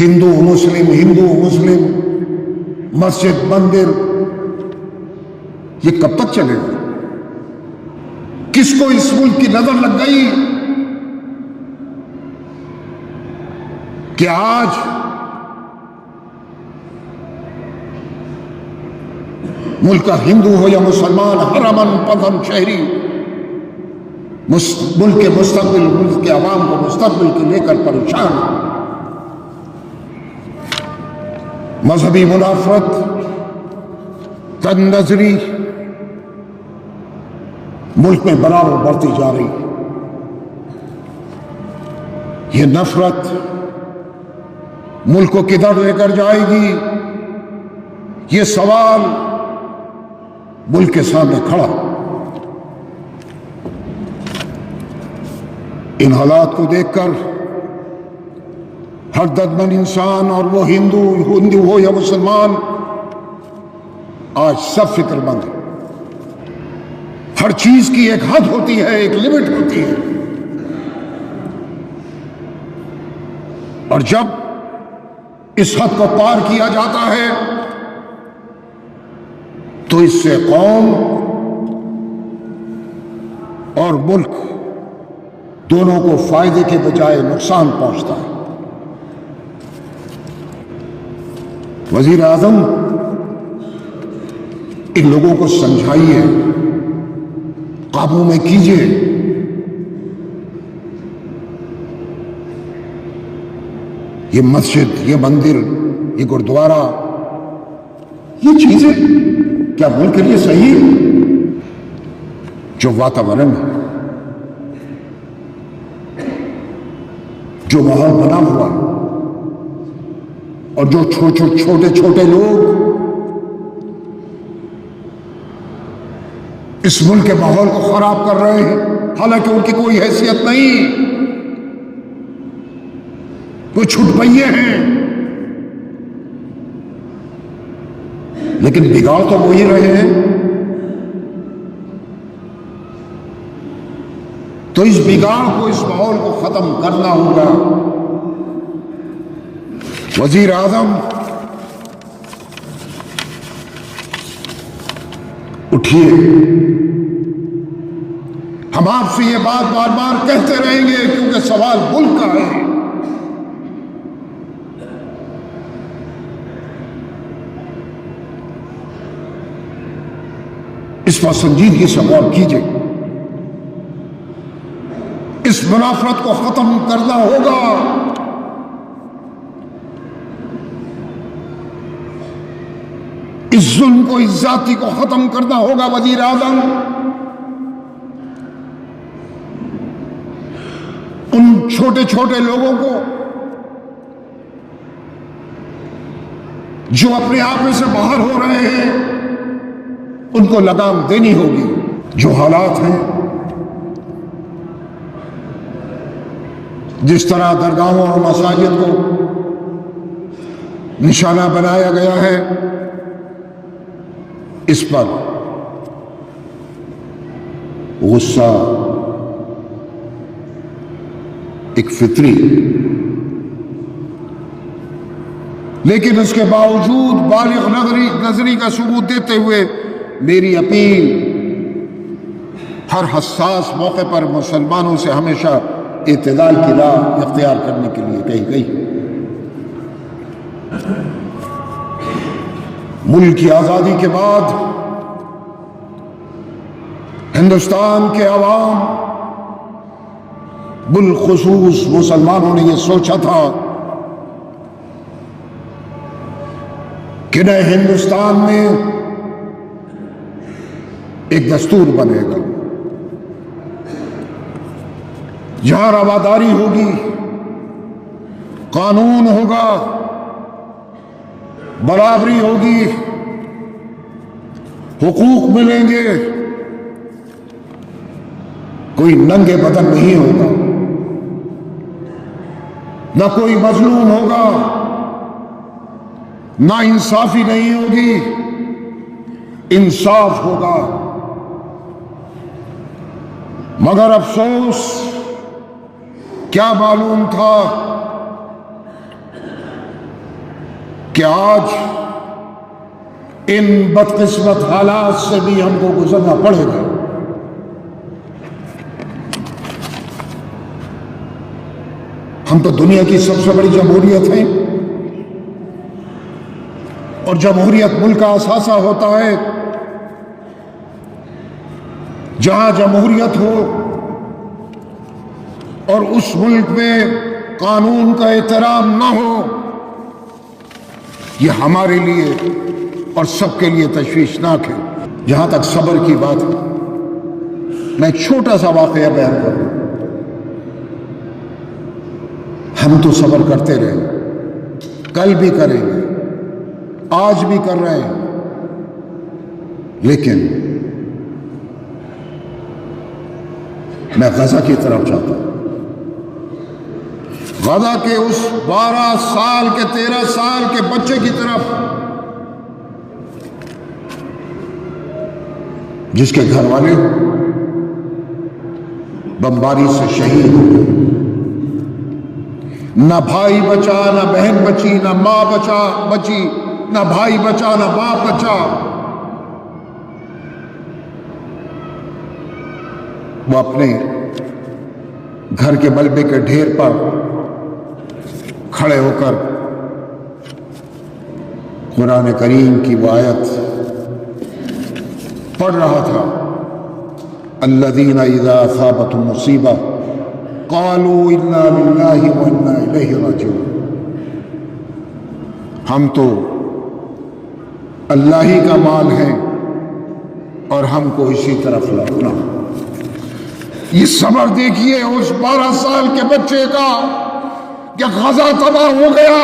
ہندو مسلم مسجد مندر، یہ کب تک چلے گا؟ کس کو اس ملک کی نظر لگ گئی کہ آج ملک کا ہندو ہو یا مسلمان، ہر امن پسند شہری ملک کے مستقبل، ملک کے عوام کو مستقبل کے لے کر پریشان ہے۔ مذہبی منافرت، تنگ نظری ملک میں برابر بڑھتی جا رہی ہے۔ یہ نفرت ملک کو کدھر لے کر جائے گی، یہ سوال ملک کے سامنے کھڑا۔ ان حالات کو دیکھ کر ہر دردمند انسان، اور وہ ہندو ہو یا مسلمان، آج سب فکر مند ہے۔ ہر چیز کی ایک حد ہوتی ہے، ایک لمٹ ہوتی ہے، اور جب اس حد کو پار کیا جاتا ہے تو اس سے قوم اور ملک دونوں کو فائدے کے بجائے نقصان پہنچتا ہے۔ وزیر اعظم ان لوگوں کو سمجھائیے، قابو میں کیجیے۔ یہ مسجد، یہ مندر، یہ گردوارہ، یہ چیزیں کیا ملک کے لیے صحیح ہے؟ جو واتاورن ہے، جو ماحول بنا ہوا ہے، اور جو چھوٹے لوگ اس ملک کے ماحول کو خراب کر رہے ہیں، حالانکہ ان کی کوئی حیثیت نہیں، کوئی چھٹ پئیے ہیں، لیکن بگاڑ تو وہی رہے ہیں۔ تو اس بگاڑ کو، اس ماحول کو ختم کرنا ہوگا۔ وزیر اعظم اٹھیے، ہم آپ سے یہ بات بار بار کہتے رہیں گے کیونکہ سوال ملک کا ہے۔ اس پر سنجیدگی سے غور کیجیے، اس منافرت کو ختم کرنا ہوگا۔ اس ظلم کو، اس ذاتی کو ختم کرنا ہوگا۔ وزیر اعظم ان چھوٹے لوگوں کو جو اپنے آپ میں سے باہر ہو رہے ہیں، ان کو لگام دینی ہوگی۔ جو حالات ہیں، جس طرح درگاہوں اور مساجد کو نشانہ بنایا گیا ہے، اس پر غصہ ایک فطری، لیکن اس کے باوجود بالغ نظری کا ثبوت دیتے ہوئے میری اپیل ہر حساس موقع پر مسلمانوں سے ہمیشہ اعتدال کی راہ اختیار کرنے کے لیے کہی گئی۔ ملک کی آزادی کے بعد ہندوستان کے عوام، بالخصوص مسلمانوں نے یہ سوچا تھا کہ نئے ہندوستان میں ایک دستور بنے گا، جہاں رواداری ہوگی، قانون ہوگا، برابری ہوگی، حقوق ملیں گے، کوئی ننگے بدن نہیں ہوگا، نہ کوئی مظلوم ہوگا، نہ انصافی نہیں ہوگی، انصاف ہوگا۔ مگر افسوس، کیا معلوم تھا کہ آج ان بدقسمت حالات سے بھی ہم کو گزرنا پڑے گا. ہم تو دنیا کی سب سے بڑی جمہوریت ہیں، اور جمہوریت ملک کا اثاثہ ہوتا ہے. جہاں جمہوریت ہو اور اس ملک میں قانون کا احترام نہ ہو، یہ ہمارے لیے اور سب کے لیے تشویشناک ہے. جہاں تک صبر کی بات ہے، میں ایک چھوٹا سا واقعہ بیان کروں. ہم تو صبر کرتے رہے، کل بھی کریں گے، آج بھی کر رہے ہیں، لیکن میں غزہ کی طرف جاتا ہوں. غزہ کے اس 12 سال کے 13 سال کے بچے کی طرف جس کے گھر والے بمباری سے شہید ہوئے. نہ بھائی بچا، نہ بہن بچی، نہ ماں بچی، نہ بھائی بچا، نہ باپ بچا. وہ اپنے گھر کے ملبے کے ڈھیر پر کھڑے ہو کر قرآن کریم کی وہ آیت پڑھ رہا تھا، الذین اذا اصابتهم مصیبہ قالوا انا للہ وانا الیہ راجعون. ہم تو اللہ ہی کا مال ہیں اور ہم کو اسی طرف لوٹنا. یہ صبر دیکھیے اس 12 سال کے بچے کا کہ غزہ تباہ ہو گیا،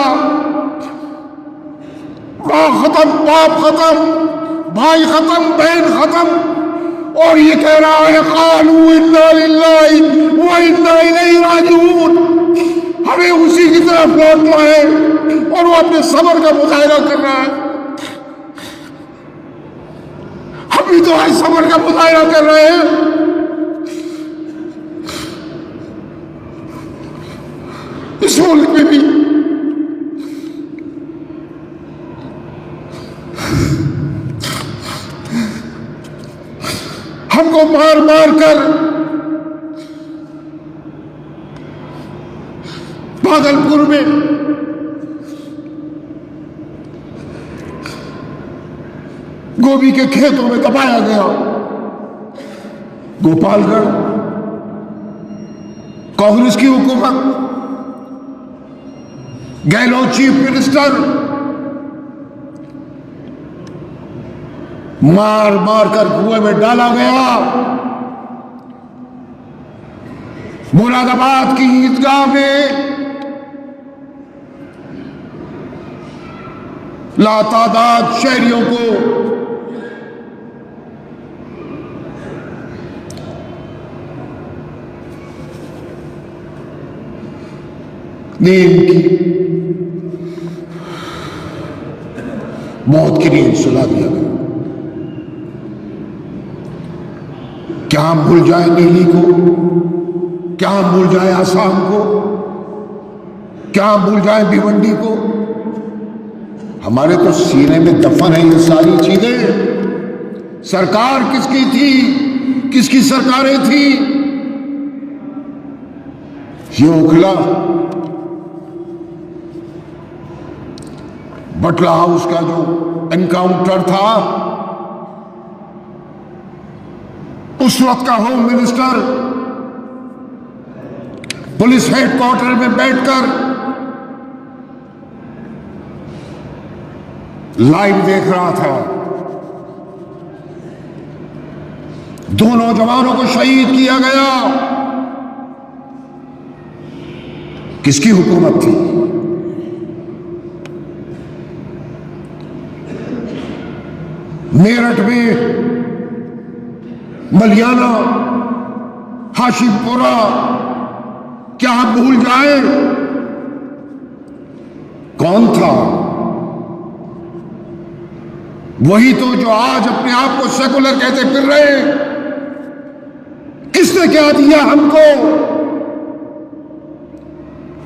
ماں ختم، باپ ختم، بھائی ختم، بہن ختم، اور یہ کہہ رہا ہے قالوا انا للہ وانا الیہ راجعون. ہمیں اسی کی طرف لوٹنا ہے، اور وہ اپنے صبر کا مظاہرہ کر رہا ہے. ہم بھی تو آج صبر کا مظاہرہ کر رہے ہیں. اس ملک میں بھی ہم کو مار مار کر بھاگلپور میں گوبھی کے کھیتوں میں دبایا گیا. گوپال گڑھ کانگریس کی حکومت، گہلوت چیف منسٹر، مار مار کر کنویں میں ڈالا گیا. مراد آباد کی عیدگاہ میں لاتعداد شہریوں کو نیند کی موت کی نیند سلا دیا گیا. کیا ہم بھول جائیں نیلی کو؟ کیا ہم بھول جائیں آسام کو؟ کیا ہم بھول جائیں بھیونڈی کو؟ ہمارے تو سینے میں دفن ہے یہ ساری چیزیں. سرکار کس کی تھی؟ کس کی سرکاریں تھیں؟ یہ اوکھلا بٹلہ ہاؤس کا جو انکاؤنٹر تھا، اس وقت کا home minister police headquarter میں بیٹھ کر لائیو دیکھ رہا تھا. 2 نوجوانوں کو شہید کیا گیا. کس کی حکومت تھی؟ میرٹھ میں ملیانہ، ہاشم پورہ، کیا ہم بھول جائیں؟ کون تھا؟ وہی تو جو آج اپنے آپ کو سیکولر کہتے پھر رہے. کس نے کیا دیا ہم کو؟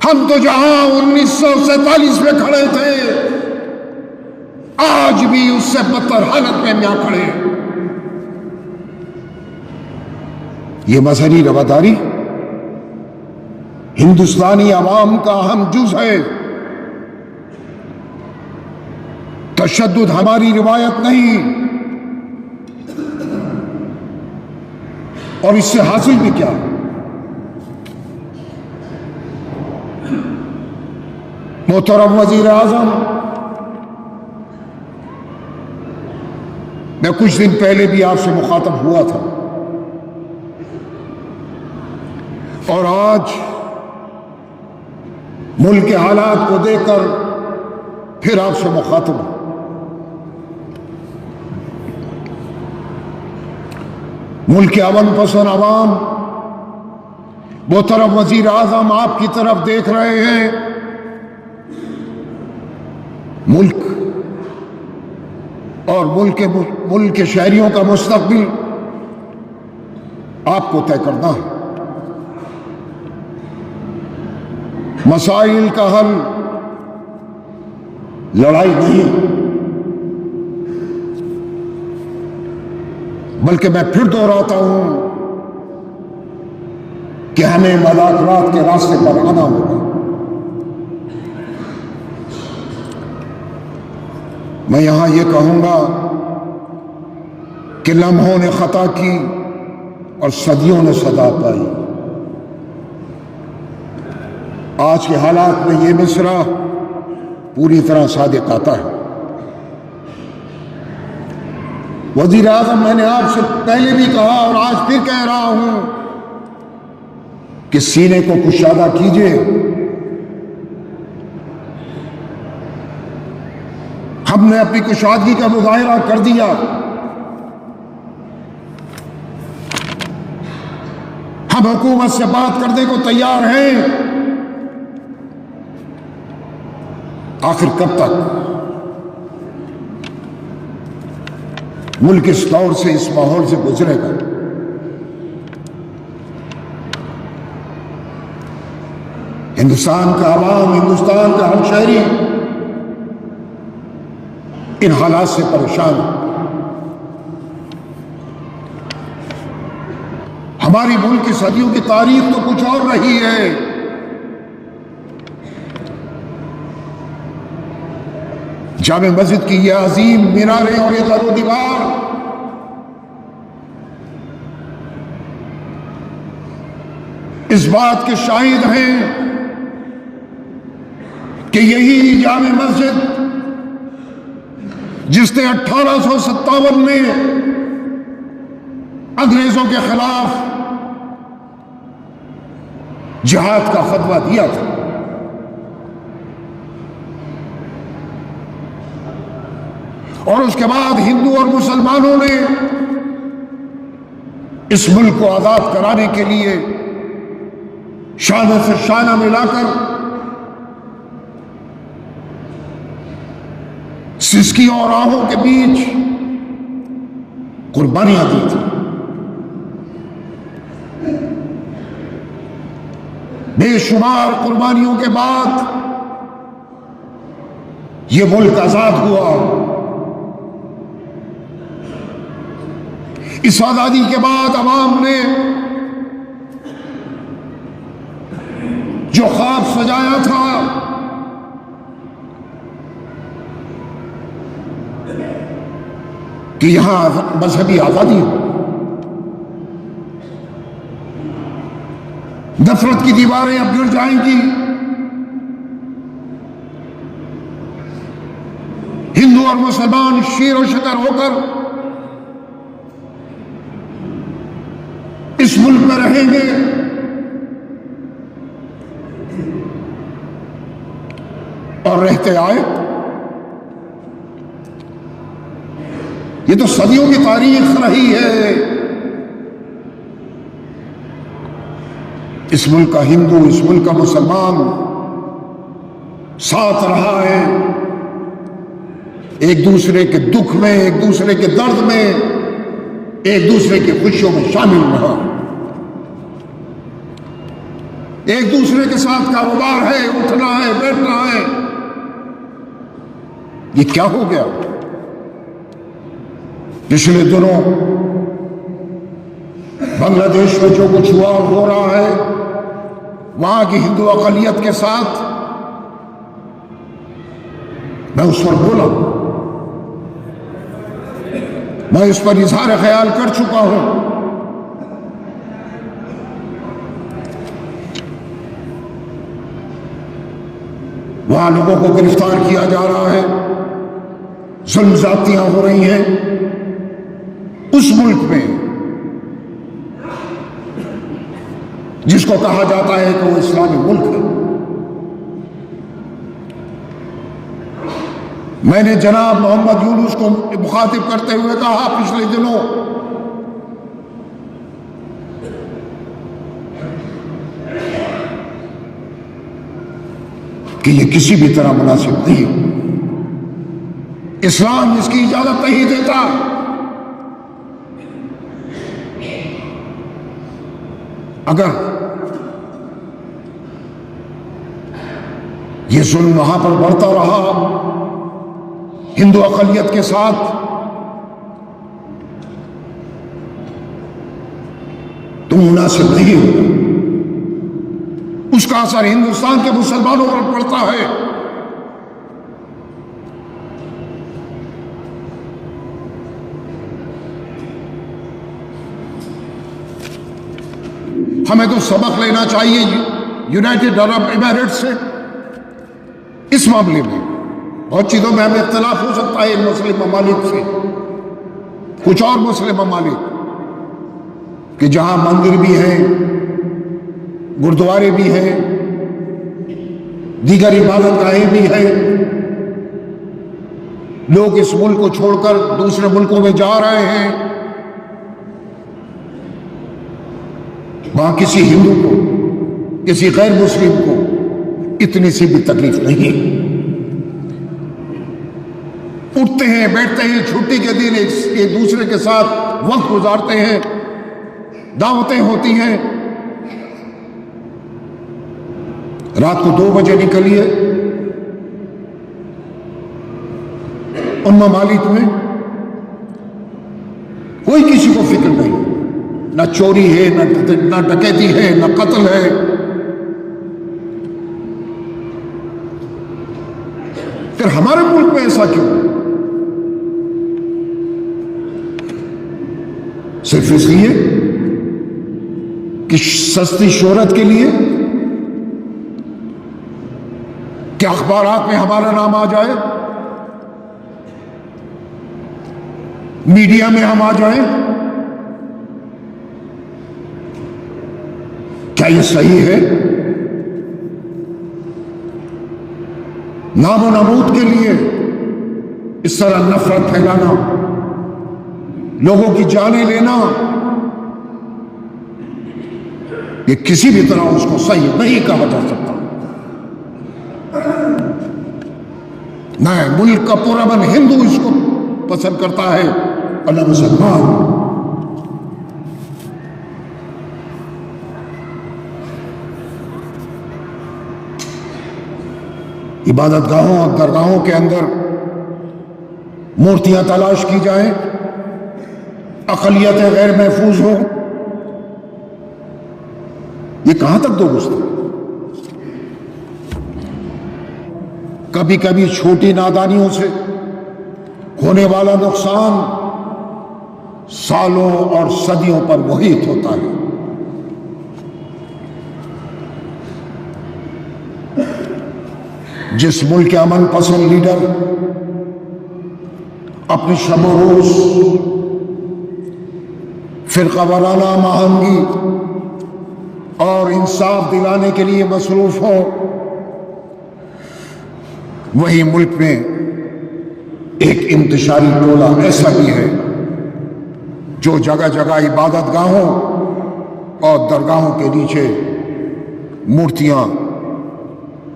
ہم تو جہاں 1947 میں کھڑے تھے آج بھی اس سے بدتر حالت میں یہاں کھڑے ہیں۔ یہ مذہبی رواداری ہندوستانی عوام کا اہم جز ہے۔ تشدد ہماری روایت نہیں، اور اس سے حاصل بھی کیا؟ محترم وزیر اعظم، میں کچھ دن پہلے بھی آپ سے مخاطب ہوا تھا، اور آج ملک کے حالات کو دیکھ کر پھر آپ سے مخاطب ہوں۔ ملک کے امن پسند عوام، محترم وزیر اعظم آپ کی طرف دیکھ رہے ہیں۔ ملک اور ملک کے شہریوں کا مستقبل آپ کو طے کرنا ہے۔ مسائل کا حل لڑائی نہیں، بلکہ میں پھر دہراتا ہوں کہ ہمیں مذاکرات کے راستے پر آنا ہوگا۔ میں یہاں یہ کہوں گا کہ لمحوں نے خطا کی اور صدیوں نے سزا پائی۔ آج کے حالات میں یہ مصرع پوری طرح صادق آتا ہے۔ وزیر اعظم، میں نے آپ سے پہلے بھی کہا اور آج پھر کہہ رہا ہوں کہ سینے کو کشادہ کیجیے۔ ہم نے اپنی کشادگی کا مظاہرہ کر دیا۔ ہم حکومت سے بات کرنے کو تیار ہیں۔ آخر کب تک ملک اس دور سے، اس ماحول سے گزرے گا؟ ہندوستان کا عوام، ہندوستان کا ہر شہری ان حالات سے پریشان ہے۔ ہماری ملک کی صدیوں کی تاریخ تو کچھ اور رہی ہے۔ جامع مسجد کی یہ عظیم میناریں اور یہ در و دیوار اس بات کے شاہد ہیں کہ یہی جامع مسجد جس نے 1857 میں انگریزوں کے خلاف جہاد کا فتویٰ دیا تھا، اور اس کے بعد ہندو اور مسلمانوں نے اس ملک کو آزاد کرانے کے لیے شانہ سے شانہ ملا کر سسکیوں اور آہوں کے بیچ قربانیاں دی تھی۔ بے شمار قربانیوں کے بعد یہ ملک آزاد ہوا۔ اس آزادی کے بعد عوام نے جو خواب سجایا تھا کہ یہاں مذہبی آزادی ہو، نفرت کی دیواریں اب گر جائیں گی، ہندو اور مسلمان شیر و شکر ہو کر اس ملک میں رہیں گے۔ اور رہتے آئے۔ یہ تو صدیوں کی تاریخ رہی ہے۔ اس ملک کا ہندو، اس ملک کا مسلمان ساتھ رہا ہے، ایک دوسرے کے دکھ میں، ایک دوسرے کے درد میں، ایک دوسرے کی خوشیوں میں شامل رہا، ایک دوسرے کے ساتھ کاروبار ہے، اٹھنا ہے، بیٹھنا ہے۔ یہ کیا ہو گیا؟ پچھلے دنوں بنگلہ دیش میں جو کچھ ہوا اور ہو رہا ہے وہاں کی ہندو اقلیت کے ساتھ، میں اس پر بولا، میں اس پر اظہار خیال کر چکا ہوں۔ وہاں لوگوں کو گرفتار کیا جا رہا ہے، ظلم زیادتیاں ہو رہی ہیں اس ملک میں جس کو کہا جاتا ہے کہ وہ اسلامی ملک ہے۔ میں نے جناب محمد یونس کو مخاطب کرتے ہوئے کہا پچھلے دنوں کہ یہ کسی بھی طرح مناسب نہیں، اسلام اس کی اجازت نہیں دیتا۔ اگر یہ ظلم وہاں پر بڑھتا رہا ہندو اقلیت کے ساتھ، تو مناسب نہیں ہوگا۔ اس کا اثر ہندوستان کے مسلمانوں پر پڑتا ہے۔ ہمیں تو سبق لینا چاہیے یونائٹڈ عرب امارات سے اس معاملے میں۔ بہت چیزوں میں ہمیں اختلاف ہو سکتا ہے ان مسلم ممالک سے، کچھ اور مسلم ممالک کہ جہاں مندر بھی ہیں، گردوارے بھی ہیں، دیگر عبادت گاہیں بھی ہیں، لوگ اس ملک کو چھوڑ کر دوسرے ملکوں میں جا رہے ہیں، وہاں کسی ہندو کو، کسی غیر مسلم کو اتنی سی بھی تکلیف نہیں۔ اٹھتے ہیں، بیٹھتے ہیں، چھٹی کے دن ایک دوسرے کے ساتھ وقت گزارتے ہیں، دعوتیں ہوتی ہیں۔ رات کو 2 بجے نکلیے ان ممالک میں کوئی کسی کو فکر نہیں، نہ چوری ہے، نہ ڈکیتی ہے، نہ قتل ہے۔ پھر ہمارے ملک میں ایسا کیوں؟ صرف اس لیے کہ سستی شہرت کے لیے کہ اخبارات میں ہمارا نام آ جائے، میڈیا میں ہم آ جائیں۔ کیا یہ صحیح ہے؟ نام و نمود کے لیے اس طرح نفرت پھیلانا، لوگوں کی جانیں لینا، یہ کسی بھی طرح اس کو صحیح نہیں کہا جا سکتا۔ نہ ملک کا پورا من ہندو اس کو پسند کرتا ہے اور نہ مسلمان۔ عبادت گاہوں اور درگاہوں کے اندر مورتیاں تلاش کی جائیں، اقلیتیں غیر محفوظ ہوں، یہ کہاں تک درست ہے؟ کبھی کبھی چھوٹی نادانیوں سے ہونے والا نقصان سالوں اور صدیوں پر محیط ہوتا ہے۔ جس ملک کے امن پسند لیڈر اپنی شب و روز فرقہ وارانہ آہنگی اور انصاف دلانے کے لیے مصروف ہو، وہی ملک میں ایک انتشاری ٹولہ ایسا بھی ہے جو جگہ جگہ عبادت گاہوں اور درگاہوں کے نیچے مورتیاں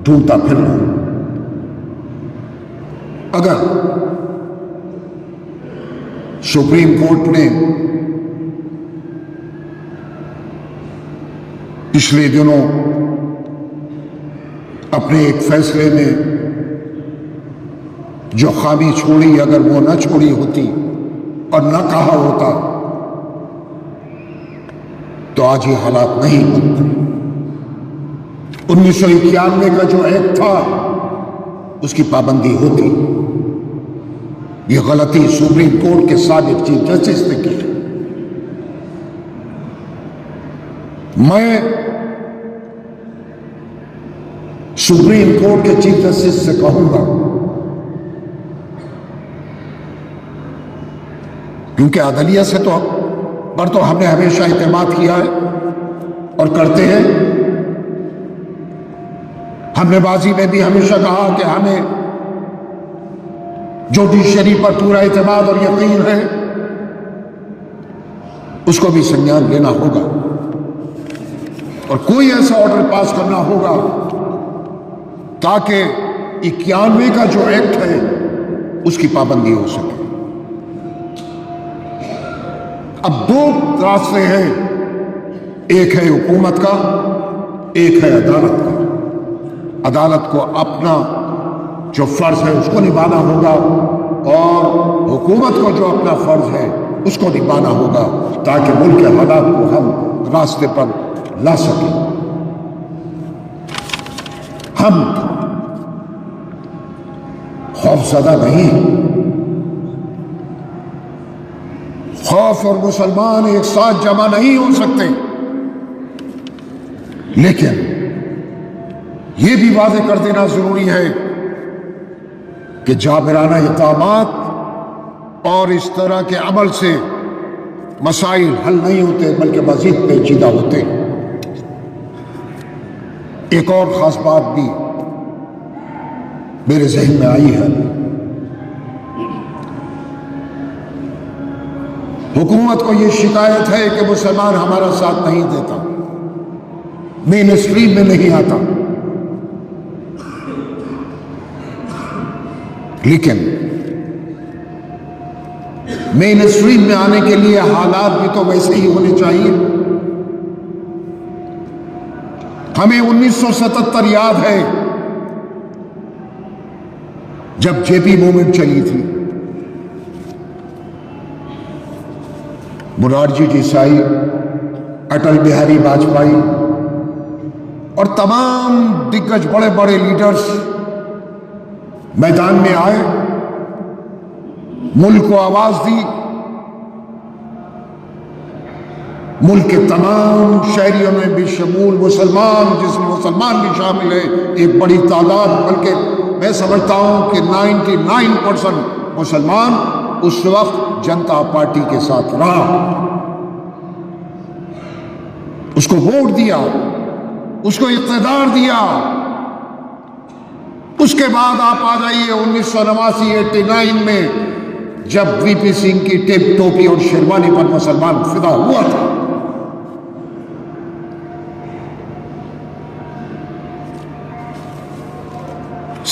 ڈھونڈتا پھر رہا۔ اگر سپریم کورٹ نے پچھلے دنوں اپنے ایک فیصلے میں جو خامی چھوڑی، اگر وہ نہ چھوڑی ہوتی اور نہ کہا ہوتا تو آج یہ حالات نہیں بنتے۔ 1991 کا جو ایکٹ تھا اس کی پابندی ہوتی۔ یہ غلطی سپریم کورٹ کے سابق چیف جسٹس نے کی۔ میں سپریم کورٹ کے چیف جسٹس سے کہوں گا، کیونکہ عدلیہ سے پر تو ہم نے ہمیشہ اعتماد کیا ہے اور کرتے ہیں۔ ہم نے ماضی میں بھی ہمیشہ کہا کہ ہمیں جوڈیشری پر پورا اعتماد اور یقین ہے، اس کو بھی سنجان لینا ہوگا اور کوئی ایسا آرڈر پاس کرنا ہوگا تاکہ 91 کا جو ایکٹ ہے اس کی پابندی ہو سکے۔ اب دو راستے ہیں، ایک ہے حکومت کا، ایک ہے عدالت کا۔ عدالت کو اپنا جو فرض ہے اس کو نبھانا ہوگا اور حکومت کو جو اپنا فرض ہے اس کو نبھانا ہوگا تاکہ ملک کے حالات کو ہم راستے پر لا سکیں۔ ہم خوف زدہ نہیں، خوف اور مسلمان ایک ساتھ جمع نہیں ہو سکتے، لیکن یہ بھی واضح کر دینا ضروری ہے کہ جابرانہ اقدامات اور اس طرح کے عمل سے مسائل حل نہیں ہوتے بلکہ مزید پیچیدہ ہوتے۔ ایک اور خاص بات بھی میرے ذہن میں آئی ہے، حکومت کو یہ شکایت ہے کہ مسلمان ہمارا ساتھ نہیں دیتا، مین اسٹریم میں نہیں آتا، لیکن مین اسٹریم میں آنے کے لیے حالات بھی تو ویسے ہی ہونے چاہیے۔ ہمیں 1977 یاد ہے جب جے پی موومنٹ چلی تھی، مرارجی دیسائی، اٹل بہاری واجپئی اور تمام دگج بڑے بڑے لیڈرز میدان میں آئے، ملک کو آواز دی، ملک کے تمام شہریوں میں بھی شمول مسلمان، جس میں مسلمان بھی شامل ہے، ایک بڑی تعداد، بلکہ میں سمجھتا ہوں کہ 99% مسلمان اس وقت جنتا پارٹی کے ساتھ رہا، اس کو ووٹ دیا، اس کو اقتدار دیا۔ اس کے بعد آپ آ جائیے 1989 میں جب وی پی سنگھ کی ٹیپ ٹوپی اور شیروانی پر مسلمان فدا ہوا تھا۔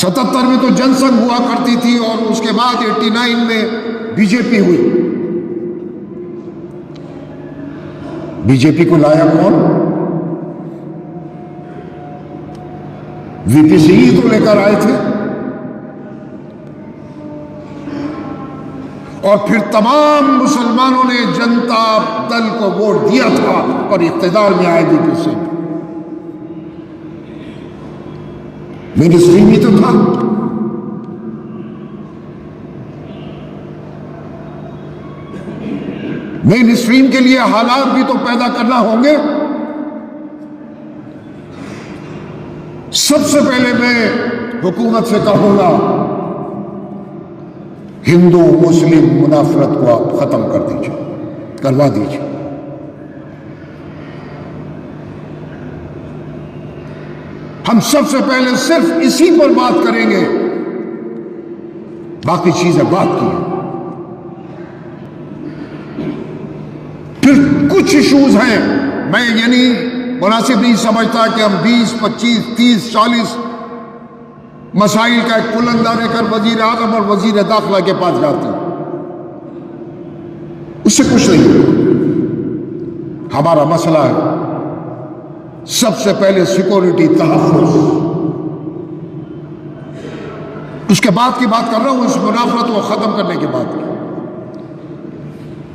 ستتر میں تو جن سنگھ ہوا کرتی تھی اور اس کے بعد 89 میں بی جے پی ہوئی۔ بی جے پی کو لایا کون؟ وی پی سنگھ ہی تو لے کر آئے تھے، اور پھر تمام مسلمانوں نے جنتا دل کو ووٹ دیا تھا اور اقتدار میں آئے وی پی سنگھ۔ مین اسٹریم ہی تو تھا۔ مین اسٹریم کے لیے حالات بھی تو پیدا کرنا ہوں گے۔ سب سے پہلے میں حکومت سے کہوں گا ہندو مسلم منافرت کو آپ ختم کر دیجیے، کروا دیجیے۔ ہم سب سے پہلے صرف اسی پر بات کریں گے، باقی چیزیں بات کی ہیں۔ پھر کچھ ایشوز ہیں، میں یعنی مناسب نہیں سمجھتا کہ ہم 20 25 30 40 مسائل کا ایک پلندہ لے کر وزیر اعظم اور وزیر داخلہ کے پاس جاتے ہیں، اس سے کچھ نہیں۔ ہمارا مسئلہ ہے سب سے پہلے سیکورٹی، تحفظ، اس کے بعد کی بات کر رہا ہوں، اس منافرت کو ختم کرنے کی بات کی۔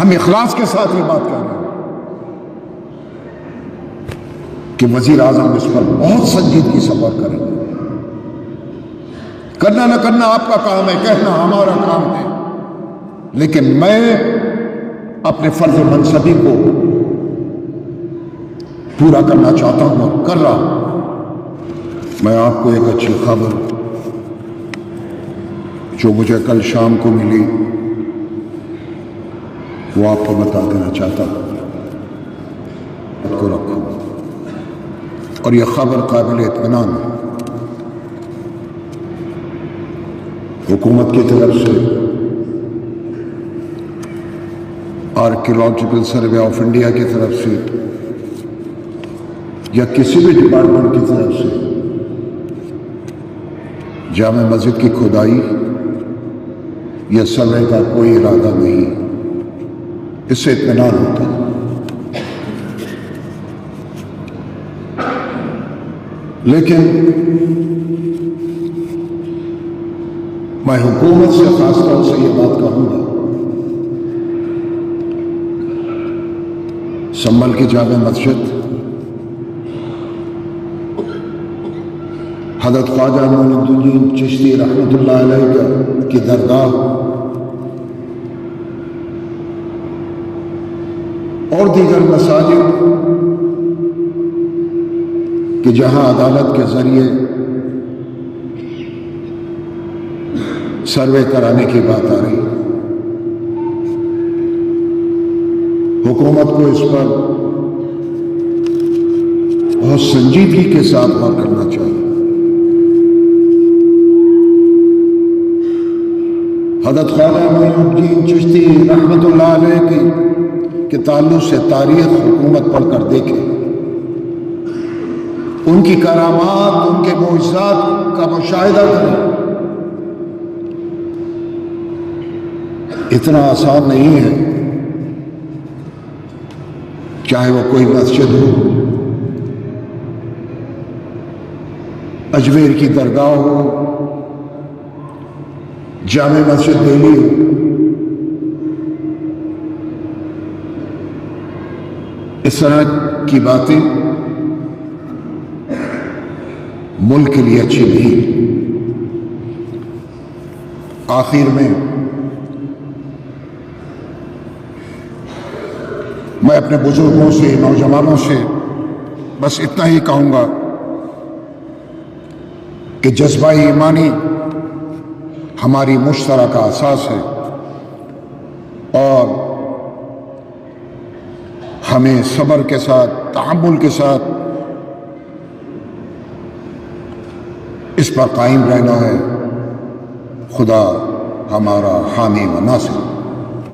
ہم اخلاص کے ساتھ یہ بات کر رہے ہیں کہ وزیر اعظم اس پر بہت سنجیدگی سے غور کریں گے۔ کرنا نہ کرنا آپ کا کام ہے، کہنا ہمارا کام ہے، لیکن میں اپنے فرض منصبی کو پورا کرنا چاہتا ہوں اور کر رہا ہوں۔ میں آپ کو ایک اچھی خبر جو مجھے کل شام کو ملی وہ آپ کو بتا دینا چاہتا ہوں، کو رکھو، اور یہ خبر قابل اطمینان ہے۔ حکومت کی طرف سے آرکیولوجیکل سروے آف انڈیا کی طرف سے یا کسی بھی ڈپارٹمنٹ کی طرف سے جامع مسجد کی کھدائی یا سروے کا کوئی ارادہ نہیں، اس سے اطمینان ہوتا ہے۔ لیکن میں حکومت سے خاص طور سے یہ بات کہوں گا، سنبھل کی جامع مسجد حضرت خواجہ معین الدین چشتی رحمۃ اللہ علیہ کی درگاہ اور دیگر مساجد کہ جہاں عدالت کے ذریعے سروے کرانے کی بات آ رہی، حکومت کو اس پر بہت سنجیدگی کے ساتھ غور کرنا چاہیے۔ حضرت خواجہ معین الدین چشتی رحمۃ اللہ علیہ کے تعلق سے تاریخ حکومت پڑھ کر دیکھیں، ان کی کرامات، ان کے معجزات کا مشاہدہ کریں۔ اتنا آسان نہیں ہے، چاہے وہ کوئی مسجد ہو، اجمیر کی درگاہ ہو، جامع مسجد دہلی ہو، اس طرح کی باتیں ملک کے لیے اچھی نہیں۔ آخر میں میں اپنے بزرگوں سے، نوجوانوں سے بس اتنا ہی کہوں گا کہ جذبہ ایمانی ہماری مشترکہ اساس ہے، اور ہمیں صبر کے ساتھ، تحمل کے ساتھ اس پر قائم رہنا ہے۔ خدا ہمارا حامی و ناصر۔